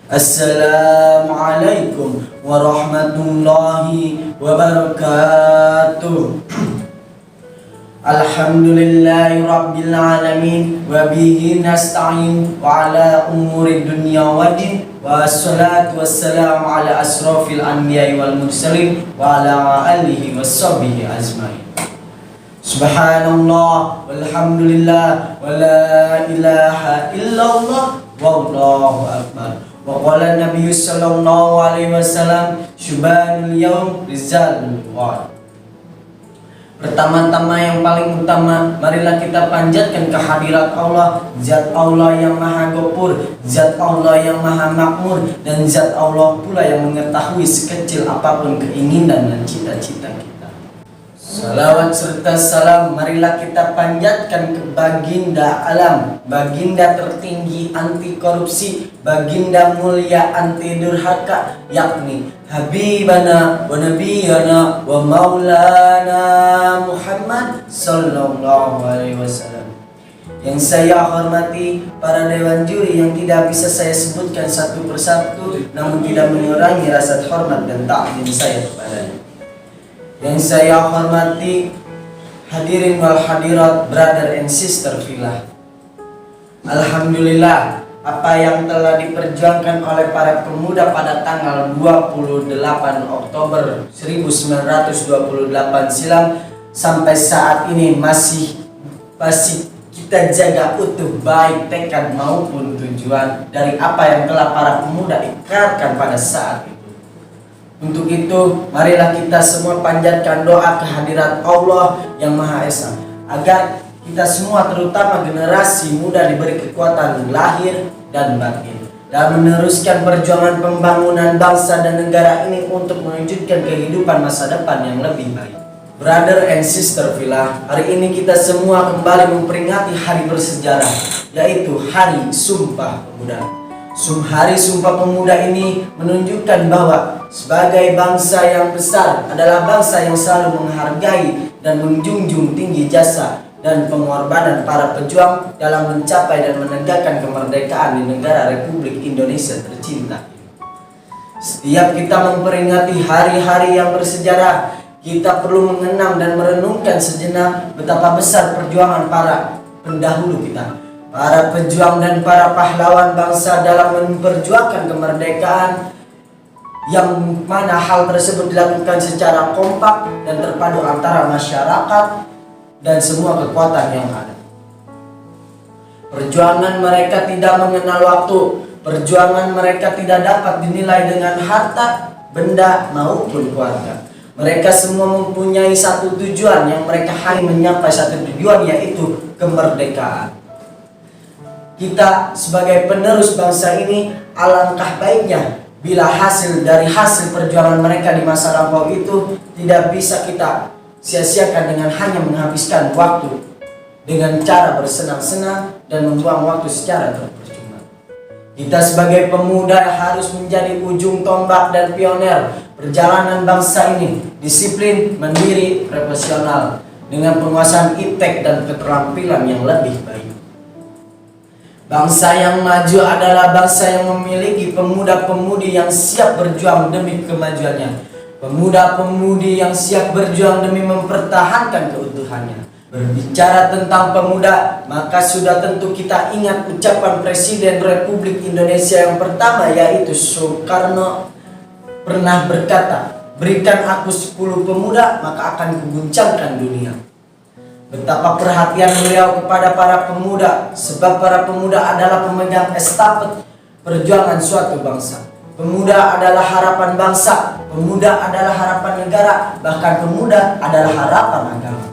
Assalamualaikum warahmatullahi wabarakatuh. Alhamdulillahi rabbil alamin wa bihi nasta'in wa ala umuri dunya waddin wa assalatu wassalamu ala asrafil anbiya'i wal mursalin wa ala alihi washabihi ajmain. Subhanallah walhamdulillah wa la ilaha illallah wallahu akbar. Wa qala Nabi sallallahu alaihi wasallam syubanul yaum rizalul wa'ad. Pertama-tama yang paling utama, marilah kita panjatkan kehadirat Allah, Zat Allah yang Maha Ghafur, Zat Allah yang Maha Makmur, dan Zat Allah pula yang mengetahui sekecil apapun keinginan dan cita-cita kita. Salawat serta salam marilah kita panjatkan ke baginda alam, baginda tertinggi anti korupsi, baginda mulia anti durhaka, yakni Habibana wa Nabiyana wa Maulana Muhammad sallallahu alaihi wasallam. Yang saya hormati para dewan juri yang tidak bisa saya sebutkan satu persatu, namun tidak mengurangi rasa hormat dan takdim saya kepadanya. Yang saya hormati hadirin wal hadirat, brother and sister fillah. Alhamdulillah, apa yang telah diperjuangkan oleh para pemuda pada tanggal 28 Oktober 1928 silam sampai saat ini masih kita jaga utuh, baik tekad maupun tujuan dari apa yang telah para pemuda ikrarkan pada saat itu. Untuk itu, marilah kita semua panjatkan doa kehadirat Allah yang Maha Esa, agar kita semua, terutama generasi muda, diberi kekuatan lahir dan batin dan meneruskan perjuangan pembangunan bangsa dan negara ini untuk mewujudkan kehidupan masa depan yang lebih baik. Brother and sister fillah, hari ini kita semua kembali memperingati hari bersejarah, yaitu Hari Sumpah Pemuda. Hari Sumpah Pemuda ini menunjukkan bahwa sebagai bangsa yang besar adalah bangsa yang selalu menghargai dan menjunjung tinggi jasa dan pengorbanan para pejuang dalam mencapai dan menegakkan kemerdekaan di negara Republik Indonesia tercinta. Setiap kita memperingati hari-hari yang bersejarah, kita perlu mengenang dan merenungkan sejenak betapa besar perjuangan para pendahulu kita, para pejuang dan para pahlawan bangsa dalam memperjuangkan kemerdekaan, yang mana hal tersebut dilakukan secara kompak dan terpadu antara masyarakat dan semua kekuatan yang ada. Perjuangan mereka tidak mengenal waktu, perjuangan mereka tidak dapat dinilai dengan harta, benda maupun keluarga. Mereka semua mempunyai satu tujuan yang mereka hanya mencapai satu tujuan, yaitu kemerdekaan. Kita sebagai penerus bangsa ini, alangkah baiknya bila hasil perjuangan mereka di masa lampau itu tidak bisa kita sia-siakan dengan hanya menghabiskan waktu dengan cara bersenang-senang dan membuang waktu secara percuma. Kita sebagai pemuda harus menjadi ujung tombak dan pioner perjalanan bangsa ini, disiplin, mandiri, profesional, dengan penguasaan iptek dan keterampilan yang lebih baik. Bangsa yang maju adalah bangsa yang memiliki pemuda-pemudi yang siap berjuang demi kemajuannya, pemuda-pemudi yang siap berjuang demi mempertahankan keutuhannya. Berbicara tentang pemuda, maka sudah tentu kita ingat ucapan Presiden Republik Indonesia yang pertama, yaitu Soekarno, pernah berkata, "Berikan aku 10 pemuda, maka akan kuguncangkan dunia." Betapa perhatian beliau kepada para pemuda, sebab para pemuda adalah pemegang estafet perjuangan suatu bangsa. Pemuda adalah harapan bangsa, pemuda adalah harapan negara, bahkan pemuda adalah harapan agama.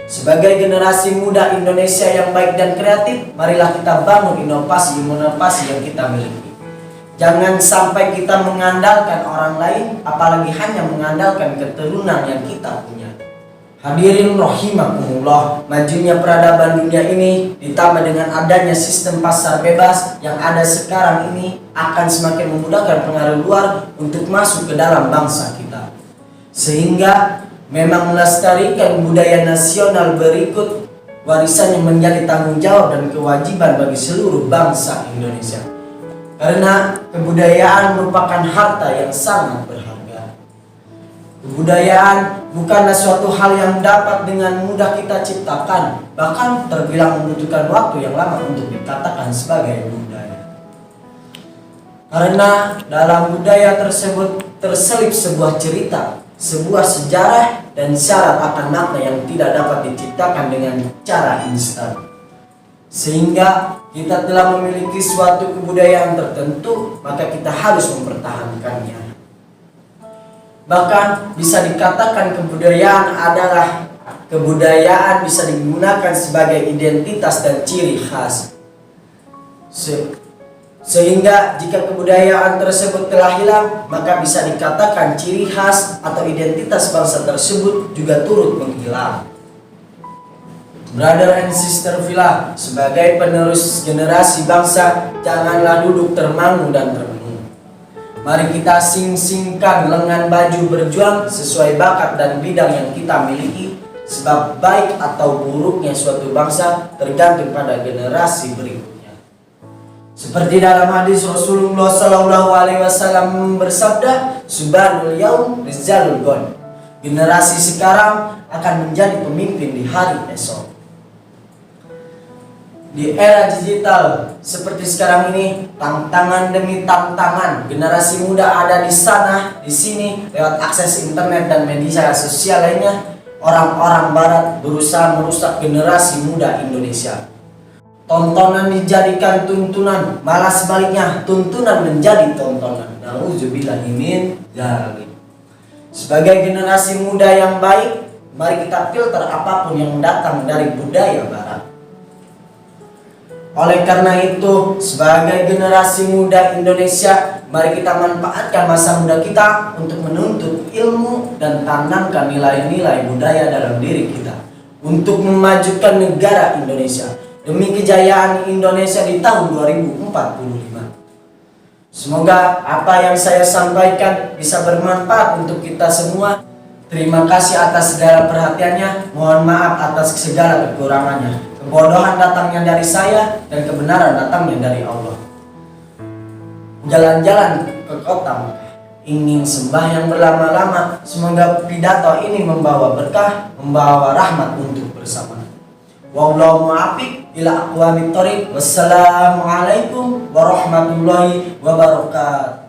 Sebagai generasi muda Indonesia yang baik dan kreatif, marilah kita bangun inovasi-inovasi yang kita miliki. Jangan sampai kita mengandalkan orang lain, apalagi hanya mengandalkan keturunan yang kita punya. Hadirin rahimakumullah, majunya peradaban dunia ini ditambah dengan adanya sistem pasar bebas yang ada sekarang ini akan semakin memudahkan pengaruh luar untuk masuk ke dalam bangsa kita. Sehingga memang melestarikan budaya nasional berikut warisan yang menjadi tanggung jawab dan kewajiban bagi seluruh bangsa Indonesia. Karena kebudayaan merupakan harta yang sangat berharga. Kebudayaan bukanlah suatu hal yang dapat dengan mudah kita ciptakan, bahkan terbilang membutuhkan waktu yang lama untuk dikatakan sebagai budaya. Karena dalam budaya tersebut terselip sebuah cerita, sebuah sejarah, dan syarat akan makna yang tidak dapat diciptakan dengan cara instan. Sehingga kita telah memiliki suatu kebudayaan tertentu, maka kita harus mempertahankannya. Bahkan bisa dikatakan kebudayaan bisa digunakan sebagai identitas dan ciri khas. Sehingga jika kebudayaan tersebut telah hilang, maka bisa dikatakan ciri khas atau identitas bangsa tersebut juga turut menghilang. Brother and sister Villa, sebagai penerus generasi bangsa, janganlah duduk termangu dan termenung. Mari kita sing-singkan lengan baju berjuang sesuai bakat dan bidang yang kita miliki, sebab baik atau buruknya suatu bangsa tergantung pada generasi berikutnya. Seperti dalam hadis Rasulullah SAW bersabda, Subhanul yaum rizalul ghad. Generasi sekarang akan menjadi pemimpin di hari esok. Di era digital seperti sekarang ini, tantangan demi tantangan, generasi muda ada di sana, di sini, lewat akses internet dan media sosial lainnya. Orang-orang barat berusaha merusak generasi muda Indonesia. Tontonan dijadikan tuntunan, malah sebaliknya tuntunan menjadi tontonan. Nauzubillahi min dzalik. Sebagai generasi muda yang baik, mari kita filter apapun yang datang dari budaya barat. Oleh karena itu, sebagai generasi muda Indonesia, mari kita manfaatkan masa muda kita untuk menuntut ilmu dan tanamkan nilai-nilai budaya dalam diri kita untuk memajukan negara Indonesia demi kejayaan Indonesia di tahun 2045. Semoga apa yang saya sampaikan bisa bermanfaat untuk kita semua. Terima kasih atas segala perhatiannya. Mohon maaf atas segala kekurangannya. Kebodohan datangnya dari saya dan kebenaran datangnya dari Allah. Jalan-jalan ke kota ingin sembahyang berlama-lama. Semoga pidato ini membawa berkah, membawa rahmat untuk bersama. Wallahu muwaffiq ila aqwamit thoriq. Wassalamualaikum warahmatullahi wabarakatuh.